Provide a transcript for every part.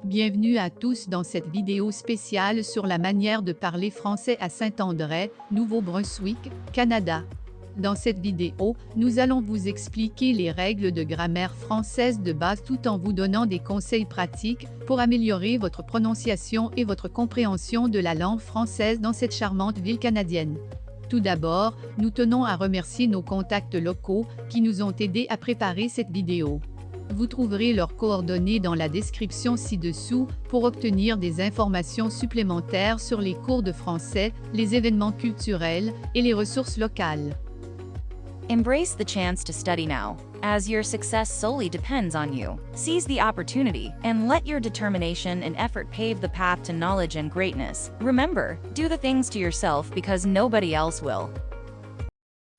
Bienvenue à tous dans cette vidéo spéciale sur la manière de parler français à Saint-André, Nouveau-Brunswick, Canada. Dans cette vidéo, nous allons vous expliquer les règles de grammaire française de base tout en vous donnant des conseils pratiques pour améliorer votre prononciation et votre compréhension de la langue française dans cette charmante ville canadienne. Tout d'abord, nous tenons à remercier nos contacts locaux qui nous ont aidés à préparer cette vidéo. Vous trouverez leurs coordonnées dans la description ci-dessous pour obtenir des informations supplémentaires sur les cours de français, les événements culturels et les ressources locales. Embrace the chance to study now, as your success solely depends on you. Seize the opportunity and let your determination and effort pave the path to knowledge and greatness. Remember, do the things to yourself because nobody else will.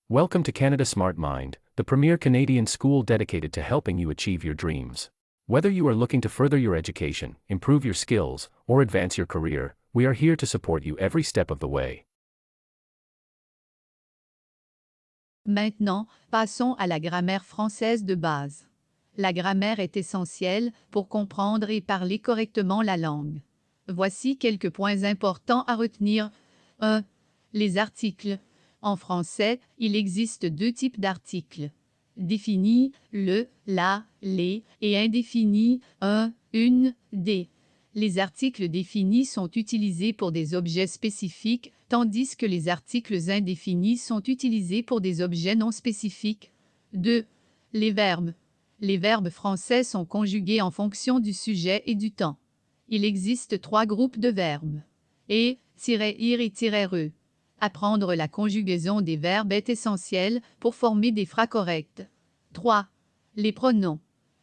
Welcome to Canada Smart Mind, the premier Canadian school dedicated to helping you achieve your dreams. Whether you are looking to further your education, improve your skills, or advance your career, we are here to support you every step of the way. Maintenant, passons à la grammaire française de base. La grammaire est essentielle pour comprendre et parler correctement la langue. Voici quelques points importants à retenir. 1. Les articles. En français, il existe deux types d'articles. Définis, le, la, les, et indéfinis, un, une, des. Les articles définis sont utilisés pour des objets spécifiques, tandis que les articles indéfinis sont utilisés pour des objets non spécifiques. 2. Les verbes. Les verbes français sont conjugués en fonction du sujet et du temps. Il existe trois groupes de verbes. Et, -ir et -e. Apprendre la conjugaison des verbes est essentiel pour former des phrases correctes. 3. Les pronoms.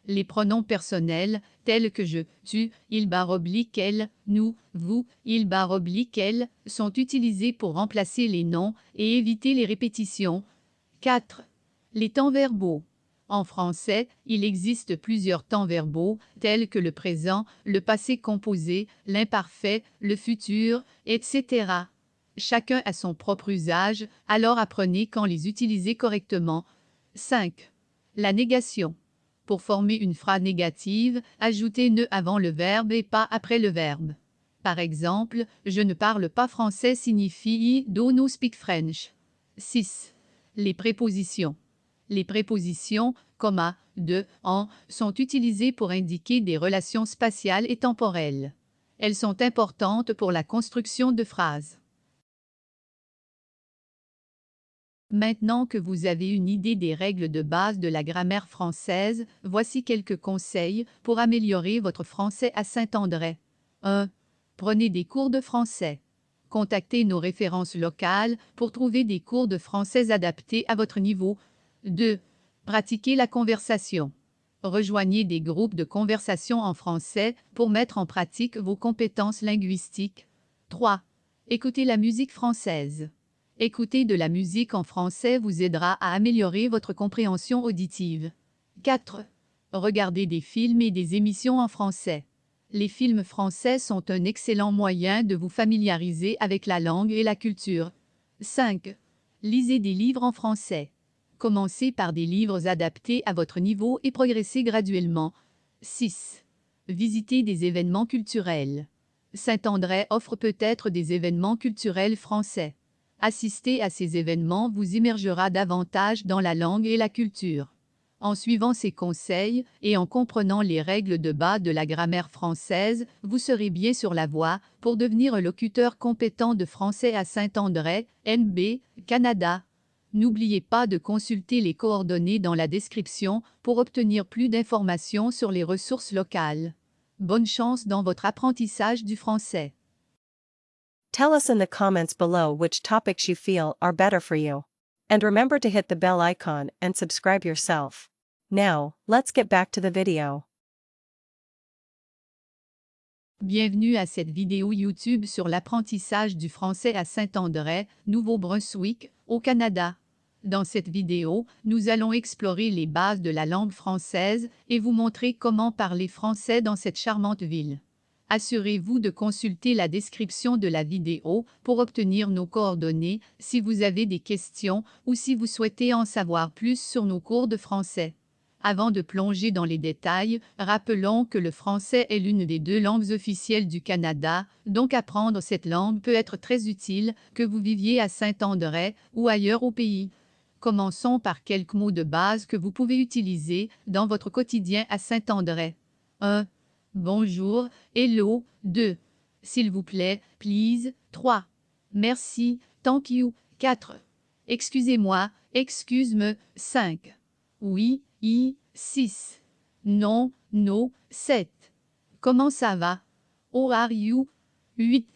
Les pronoms personnels, tels que je, tu, il/elle, nous, vous, il/elle, sont utilisés pour remplacer les noms et éviter les répétitions. 4. Les temps verbaux. En français, il existe plusieurs temps verbaux, tels que le présent, le passé composé, l'imparfait, le futur, etc. Chacun a son propre usage, alors apprenez quand les utiliser correctement. 5. La négation. Pour former une phrase négative, ajoutez ne avant le verbe et pas après le verbe. Par exemple, je ne parle pas français signifie I do not speak French. 6. Les prépositions. Les prépositions, comme à, de, en, sont utilisées pour indiquer des relations spatiales et temporelles. Elles sont importantes pour la construction de phrases. Maintenant que vous avez une idée des règles de base de la grammaire française, voici quelques conseils pour améliorer votre français à Saint-André. 1. Prenez des cours de français. Contactez nos références locales pour trouver des cours de français adaptés à votre niveau. 2. Pratiquez la conversation. Rejoignez des groupes de conversation en français pour mettre en pratique vos compétences linguistiques. 3. Écoutez la musique française. Écouter de la musique en français vous aidera à améliorer votre compréhension auditive. 4. Regardez des films et des émissions en français. Les films français sont un excellent moyen de vous familiariser avec la langue et la culture. 5. Lisez des livres en français. Commencez par des livres adaptés à votre niveau et progressez graduellement. 6. Visitez des événements culturels. Saint-André offre peut-être des événements culturels français. Assister à ces événements vous immergera davantage dans la langue et la culture. En suivant ces conseils et en comprenant les règles de base de la grammaire française, vous serez bien sur la voie pour devenir un locuteur compétent de français à Saint-André, NB, Canada. N'oubliez pas de consulter les coordonnées dans la description pour obtenir plus d'informations sur les ressources locales. Bonne chance dans votre apprentissage du français. Tell us in the comments below which topics you feel are better for you. And remember to hit the bell icon and subscribe yourself. Now, let's get back to the video. Bienvenue à cette vidéo YouTube sur l'apprentissage du français à Saint-André, Nouveau-Brunswick, au Canada. Dans cette vidéo, nous allons explorer les bases de la langue française et vous montrer comment parler français dans cette charmante ville. Assurez-vous de consulter la description de la vidéo pour obtenir nos coordonnées si vous avez des questions ou si vous souhaitez en savoir plus sur nos cours de français. Avant de plonger dans les détails, rappelons que le français est l'une des 2 langues officielles du Canada, donc apprendre cette langue peut être très utile, que vous viviez à Saint-André ou ailleurs au pays. Commençons par quelques mots de base que vous pouvez utiliser dans votre quotidien à Saint-André. 1. Bonjour, hello. 2. S'il vous plaît, please. 3. Merci, thank you. 4. Excusez-moi, excuse-me. 5. Oui, 6. Non, no. 7. Comment ça va? How are you? 8.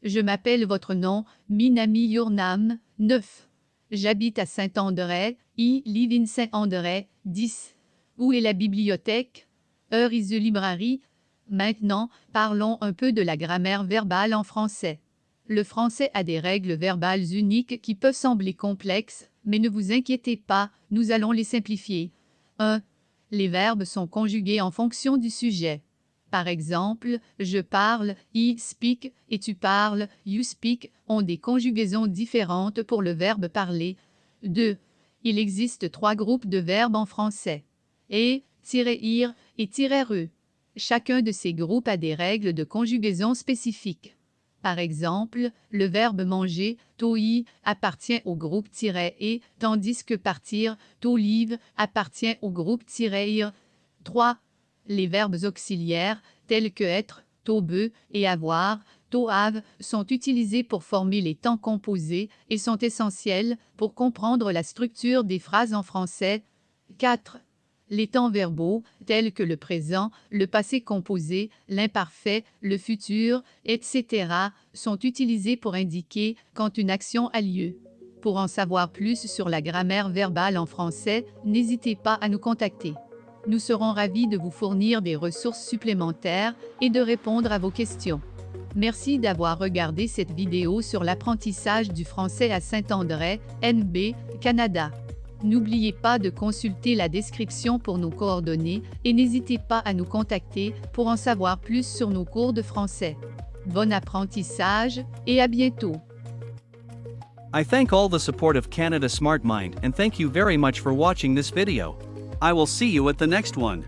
Je m'appelle votre nom, Minami your name. 9. J'habite à Saint-André, I live in Saint-André. 10. Où est la bibliothèque? Where is the library? Maintenant, parlons un peu de la grammaire verbale en français. Le français a des règles verbales uniques qui peuvent sembler complexes, mais ne vous inquiétez pas, nous allons les simplifier. 1. Les verbes sont conjugués en fonction du sujet. Par exemple, je parle, I speak, et tu parles, you speak, ont des conjugaisons différentes pour le verbe parler. 2. Il existe 3 groupes de verbes en français. Et, -ir et -e. Chacun de ces groupes a des règles de conjugaison spécifiques. Par exemple, le verbe manger, to eat, appartient au groupe -e, tandis que partir, to leave, appartient au groupe -ir. 3. Les verbes auxiliaires, tels que être, to be, et avoir, to have, sont utilisés pour former les temps composés et sont essentiels pour comprendre la structure des phrases en français. 4. Les temps verbaux, tels que le présent, le passé composé, l'imparfait, le futur, etc., sont utilisés pour indiquer quand une action a lieu. Pour en savoir plus sur la grammaire verbale en français, n'hésitez pas à nous contacter. Nous serons ravis de vous fournir des ressources supplémentaires et de répondre à vos questions. Merci d'avoir regardé cette vidéo sur l'apprentissage du français à Saint-André, NB, Canada. N'oubliez pas de consulter la description pour nos coordonnées et n'hésitez pas à nous contacter pour en savoir plus sur nos cours de français. Bon apprentissage et à bientôt! I thank all the support of Canada Smart Mind and thank you very much for watching this video. I will see you at the next one.